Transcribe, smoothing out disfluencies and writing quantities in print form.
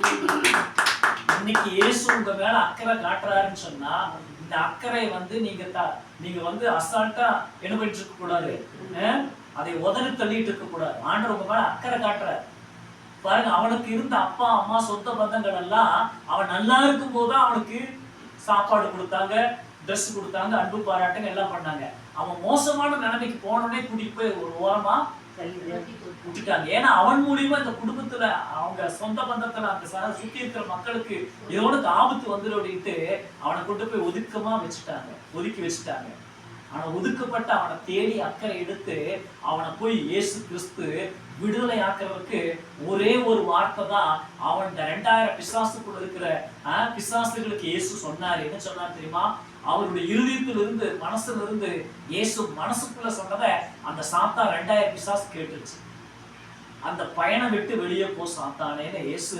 இன்னைக்கு இயேசு உங்க மேல அக்கறை காட்டுறாருன்னு சொன்னா இந்த அக்கறை நீங்க அசால்ட்டா என்ன பண்ணிட்டு இருக்க கூடாது, அதை உதறி தள்ளிட்டு இருக்க கூடாது. ஆண்டவர் உங்க மேல அக்கறை காட்டுறாரு பாருங்க. அவனுக்கு இருந்த அப்பா அம்மா சொந்த பந்தங்கள் எல்லாம் அவன் நல்லா இருக்கும் போதுதான் அவனுக்கு சாப்பாடு கொடுத்தாங்க, ட்ரெஸ் கொடுத்தாங்க, அன்பு பாராட்டுங்க எல்லாம் பண்ணாங்க. அவன் மோசமான நிலைமைக்கு போனோடனே கூட்டிட்டு போய் ஒரு ஓரமா விட்டுட்டாங்க. ஏன்னா அவன் மூலியமா இந்த குடும்பத்துல அவங்க சொந்த பந்தத்துல அந்த சுத்தி இருக்கிற மக்களுக்கு இதோட ஆபத்து வந்துடும் அப்படின்ட்டு அவனை கொண்டு போய் ஒதுக்கி வச்சுட்டாங்க. ஆனா ஒதுக்கப்பட்ட அவனை தேடி அக்கறை எடுத்து அவனை போய் இயேசு கிறிஸ்து விடுதலை ஆக்குறதுக்கு ஒரே ஒரு வார்த்தை தான் அவன் 2000 பிசாசுக்குள்ள இருக்கிற பிசாசுகளுக்கு இயேசு சொன்னார். என்ன சொன்னார் தெரியுமா? அவருடைய இருதயத்திலிருந்து மனசுல இருந்து இயேசு மனசுக்குள்ள சொன்னதை அந்த சாத்தா 2000 பிசாசு கேட்டுருச்சு. அந்த பயணம் விட்டு வெளியே போ சாத்தானேன்னு இயேசு